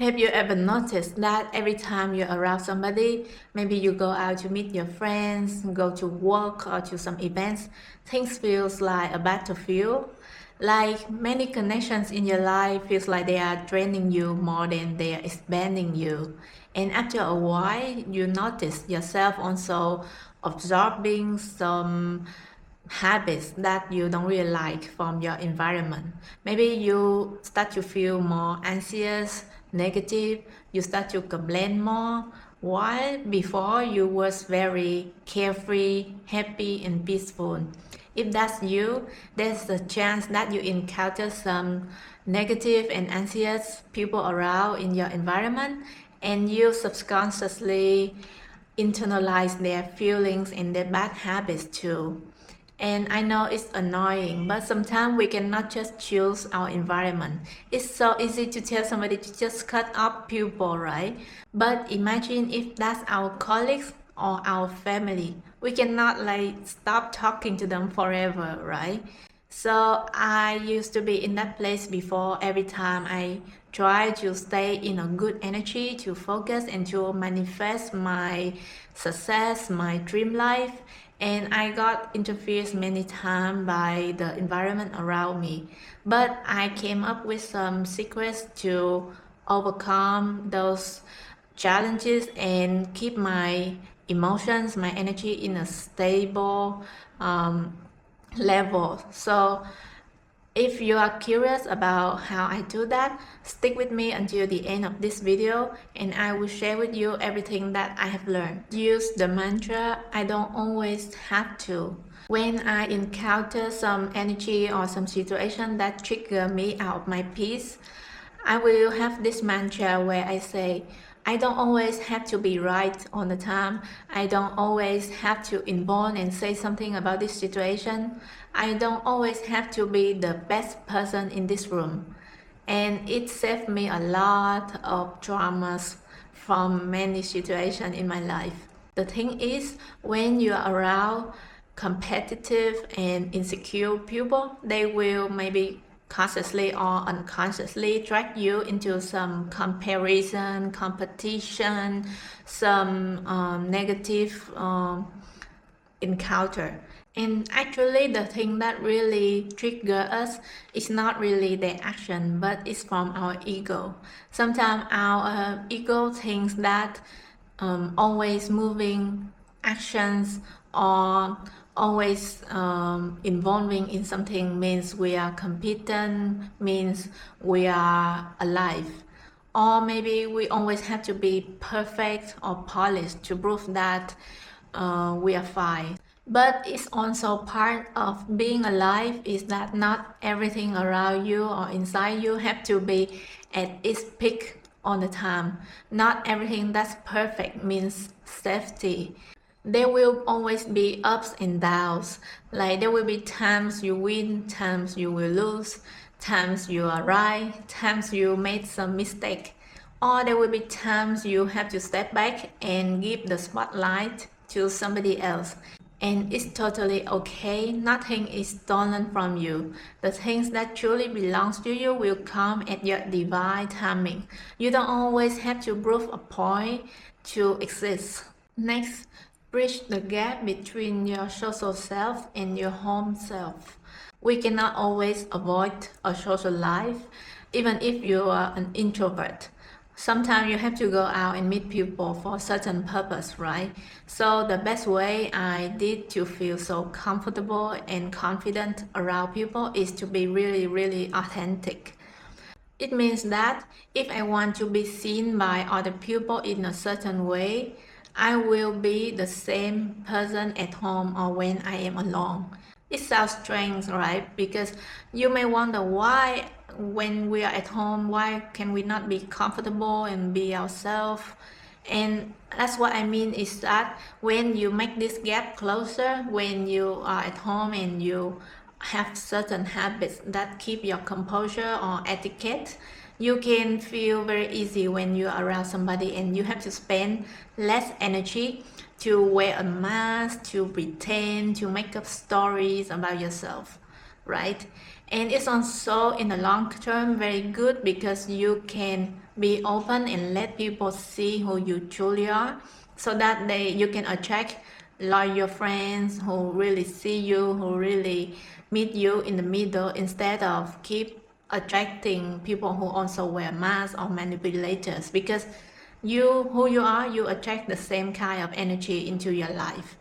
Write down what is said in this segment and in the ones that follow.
Have you ever noticed that every time you're around somebody, maybe you go out to meet your friends, go to work or to some events, things feels like a battlefield? Like many connections in your life feels like they are draining you more than they are expanding you. And after a while, you notice yourself also absorbing some habits that you don't really like from your environment. Maybe you start to feel more anxious, negative, you start to complain more, while before you was very carefree, happy and peaceful. If that's you, there's a chance that you encounter some negative and anxious people around in your environment, and you subconsciously internalize their feelings and their bad habits too. And I know it's annoying, but sometimes we cannot just choose our environment. It's so easy to tell somebody to just cut off people, right? But imagine if that's our colleagues or our family. We cannot like stop talking to them forever, right? So I used to be in that place before. Every time I try to stay in a good energy, to focus and to manifest my success, my dream life. And I got interfered many times by the environment around me. But I came up with some secrets to overcome those challenges and keep my emotions, my energy in a stable level. So if you are curious about how I do that, stick with me until the end of this video and I will share with you everything that I have learned. Use the mantra, I don't always have to. When I encounter some energy or some situation that trigger me out of my peace, I will have this mantra where I say, I don't always have to be right all the time. I don't always have to involve and say something about this situation. I don't always have to be the best person in this room. And it saved me a lot of dramas from many situations in my life. The thing is, when you are around competitive and insecure people, they will maybe consciously or unconsciously drag you into some comparison, competition, some negative encounter. And actually the thing that really trigger us is not really the action, but it's from our ego. Sometimes our ego thinks that always moving actions or always involving in something means we are competent, means we are alive. Or maybe we always have to be perfect or polished to prove that we are fine. But it's also part of being alive is that not everything around you or inside you have to be at its peak all the time. Not everything that's perfect means safety. There will always be ups and downs. Like there will be times you win, times you will lose, times you are right, times you made some mistake. Or there will be times you have to step back and give the spotlight to somebody else. And it's totally okay. Nothing is stolen from you. The things that truly belongs to you will come at your divine timing. You don't always have to prove a point to exist. Next, bridge the gap between your social self and your home self. We cannot always avoid a social life, even if you are an introvert. Sometimes you have to go out and meet people for a certain purpose, right? So the best way I did to feel so comfortable and confident around people is to be really authentic. It means that if I want to be seen by other people in a certain way, I will be the same person at home or when I am alone. It sounds strange, right? Because you may wonder why when we are at home, why can we not be comfortable and be ourselves? And that's what I mean is that when you make this gap closer, when you are at home and you have certain habits that keep your composure or etiquette, you can feel very easy when you're around somebody and you have to spend less energy to wear a mask, to pretend, to make up stories about yourself, right? And it's also in the long term very good because you can Be open and let people see who you truly are, so that you can attract loyal friends who really see you, who really meet you in the middle, instead of keep attracting people who also wear masks or manipulators, because who you are, you attract the same kind of energy into your life.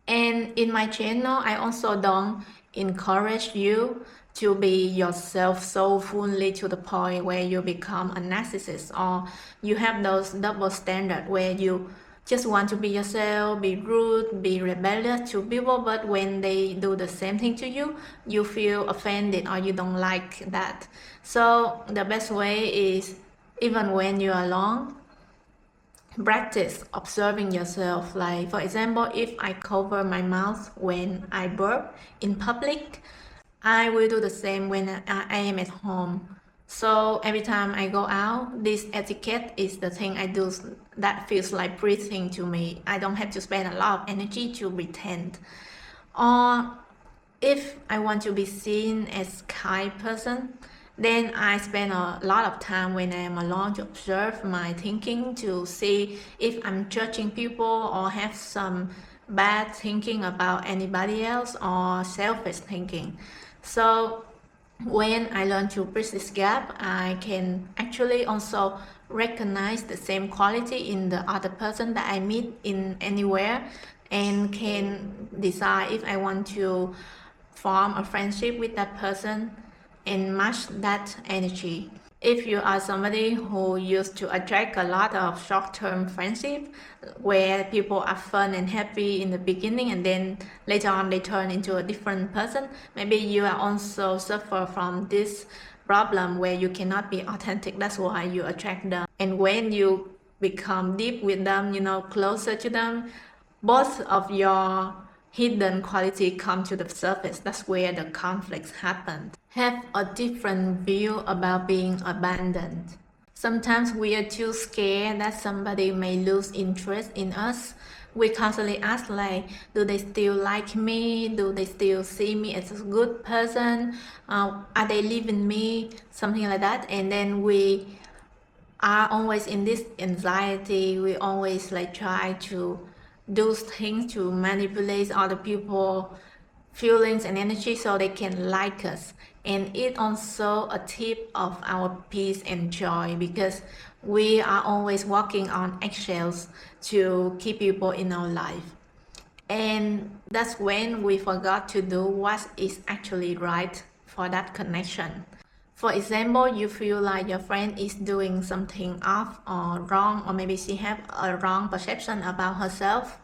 And in my channel, I also don't encourage you to be yourself so fully to the point where you become a narcissist, or you have those double standards where you just want to be yourself, be rude, be rebellious to people, but when they do the same thing to you, you feel offended or you don't like that. So the best way is, even when you're alone, practice observing yourself. Like, for example, if I cover my mouth when I burp in public, I will do the same when I am at home. So every time I go out, this etiquette is the thing I do that feels like breathing to me. I don't have to spend a lot of energy to pretend. Or if I want to be seen as kind person, then I spend a lot of time when I am alone to observe my thinking, to see if I'm judging people or have some bad thinking about anybody else or selfish thinking. So when I learn to bridge this gap, I can actually also recognize the same quality in the other person that I meet in anywhere, and can decide if I want to form a friendship with that person and match that energy. If you are somebody who used to attract a lot of short-term friendship where people are fun and happy in the beginning and then later on they turn into a different person, maybe you are also suffer from this problem where you cannot be authentic. That's why you attract them. And when you become deep with them, closer to them, both of your hidden quality come to the surface. That's where the conflicts happen. Have a different view about being abandoned. Sometimes we are too scared that somebody may lose interest in us. We constantly ask like, do they still like me? Do they still see me as a good person? Are they leaving me? Something like that. And then we are always in this anxiety. We always like try to do things to manipulate other people feelings and energy so they can like us. And it also a tip of our peace and joy, because we are always walking on eggshells to keep people in our life. And that's when we forgot to do what is actually right for that connection. For example, you feel like your friend is doing something off or wrong, or maybe she have a wrong perception about herself,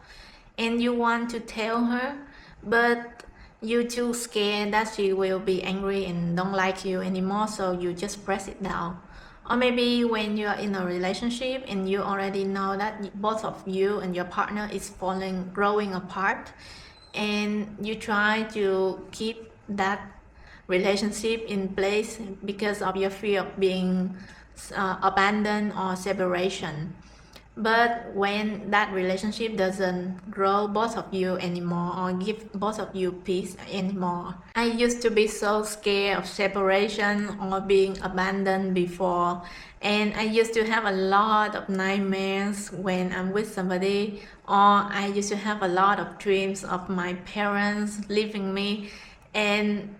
and you want to tell her, but you're too scared that she will be angry and don't like you anymore, so you just press it down. Or maybe when you're in a relationship and you already know that both of you and your partner is growing apart, and you try to keep that relationship in place because of your fear of being abandoned or separation. But when that relationship doesn't grow both of you anymore or give both of you peace anymore. I used to be so scared of separation or being abandoned before, and I used to have a lot of nightmares when I'm with somebody, or I used to have a lot of dreams of my parents leaving me. And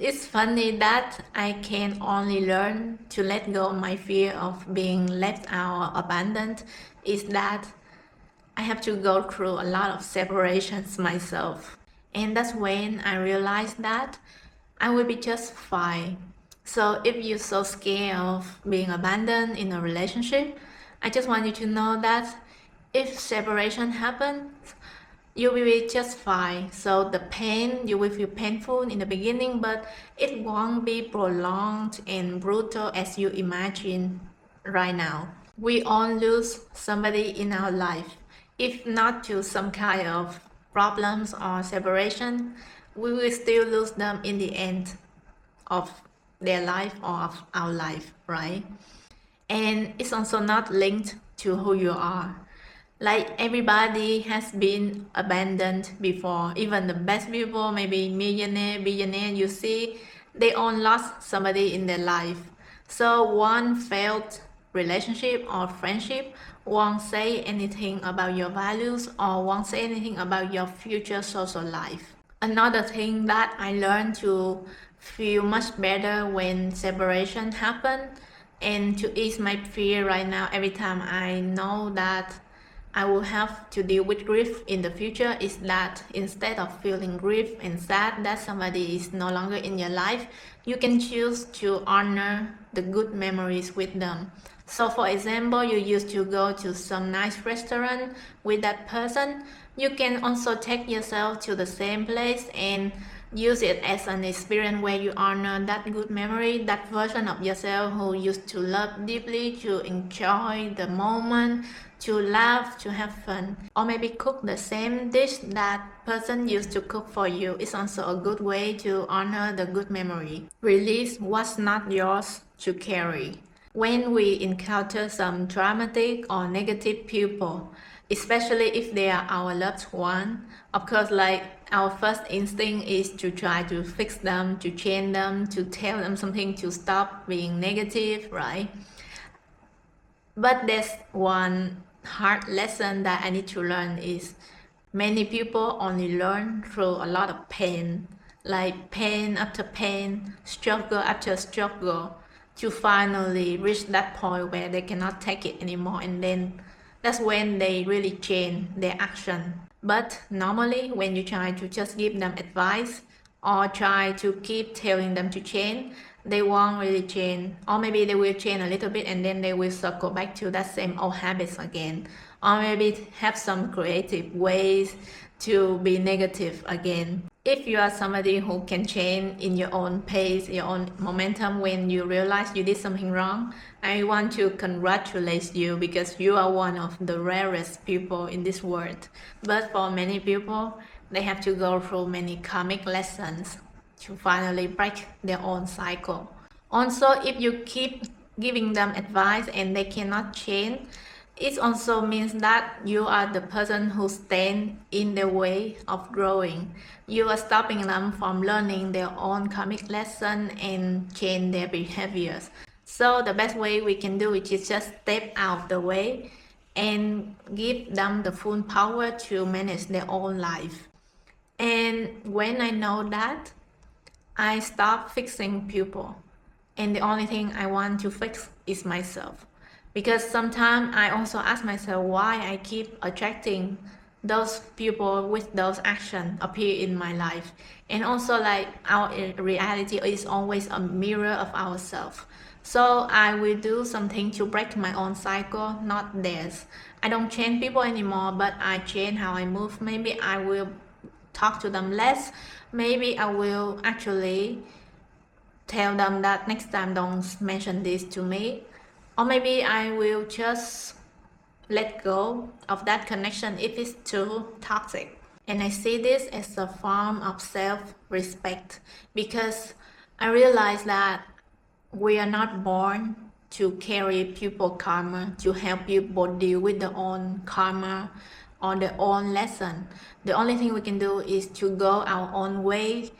it's funny that I can only learn to let go of my fear of being left out or abandoned, is that I have to go through a lot of separations myself. And that's when I realized that I will be just fine. So if you're so scared of being abandoned in a relationship, I just want you to know that if separation happens, you will be just fine. So the pain, you will feel painful in the beginning, but it won't be prolonged and brutal as you imagine right now. We all lose somebody in our life. If not to some kind of problems or separation, we will still lose them in the end of their life or of our life, right? And it's also not linked to who you are. Like, everybody has been abandoned before. Even the best people, maybe millionaire, billionaire, you see, they all lost somebody in their life. So one failed relationship or friendship won't say anything about your values or won't say anything about your future social life. Another thing that I learned to feel much better when separation happened and to ease my fear right now every time I know that I will have to deal with grief in the future is that instead of feeling grief and sad that somebody is no longer in your life, you can choose to honor the good memories with them. So for example, you used to go to some nice restaurant with that person. You can also take yourself to the same place and use it as an experience where you honor that good memory, that version of yourself who used to love deeply, to enjoy the moment, to laugh, to have fun. Or maybe cook the same dish that person used to cook for you. It's also a good way to honor the good memory. Release what's not yours to carry. When we encounter some dramatic or negative people, especially if they are our loved one, of course, like our first instinct is to try to fix them, to change them, to tell them something to stop being negative, right? But there's one hard lesson that I need to learn is many people only learn through a lot of pain, like pain after pain, struggle after struggle, to finally reach that point where they cannot take it anymore, and then that's when they really change their action. But normally when you try to just give them advice or try to keep telling them to change, they won't really change, or maybe they will change a little bit and then they will circle back to that same old habits again, or maybe have some creative ways to be negative again. If you are somebody who can change in your own pace, your own momentum when you realize you did something wrong, I want to congratulate you because you are one of the rarest people in this world. But for many people, they have to go through many karmic lessons to finally break their own cycle. Also, if you keep giving them advice and they cannot change, it also means that you are the person who stands in the way of growing. You are stopping them from learning their own karmic lesson and change their behaviors. So the best way we can do it is just step out of the way and give them the full power to manage their own life. And when I know that, I stop fixing people. And the only thing I want to fix is myself. Because sometimes I also ask myself why I keep attracting those people with those actions appear in my life. And also like our reality is always a mirror of ourselves. So I will do something to break my own cycle, not theirs. I don't change people anymore, but I change how I move. Maybe I will talk to them less. Maybe I will actually tell them that next time don't mention this to me, or maybe I will just let go of that connection if it's too toxic. And I see this as a form of self-respect because I realize that we are not born to carry people karma, to help people deal with their own karma or their own lesson. The only thing we can do is to go our own way,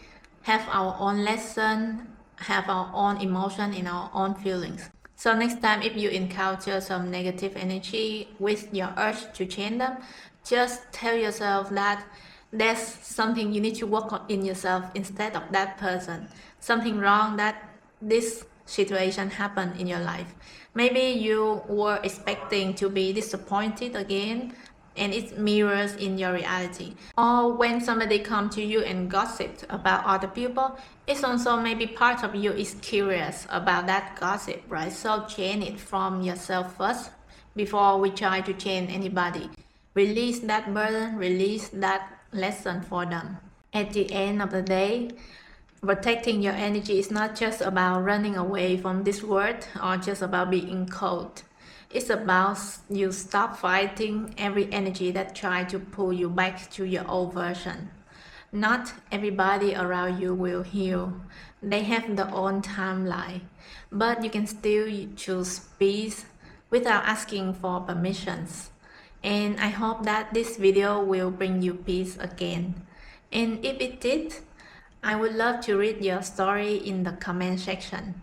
have our own lesson, have our own emotion and our own feelings. So next time if you encounter some negative energy with your urge to change them, just tell yourself that there's something you need to work on in yourself instead of that person. Something wrong that this situation happened in your life. Maybe you were expecting to be disappointed again and it mirrors in your reality. Or when somebody come to you and gossip about other people, it's also maybe part of you is curious about that gossip, right? So change it from yourself first before we try to change anybody. Release that burden, release that lesson for them. At the end of the day, protecting your energy is not just about running away from this world or just about being cold. It's about you stop fighting every energy that tries to pull you back to your old version. Not everybody around you will heal. They have their own timeline. But you can still choose peace without asking for permissions. And I hope that this video will bring you peace again. And if it did, I would love to read your story in the comment section.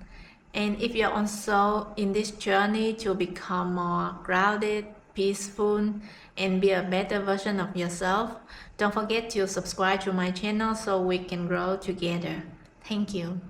And if you're also in this journey to become more grounded, peaceful, and be a better version of yourself, don't forget to subscribe to my channel so we can grow together. Thank you.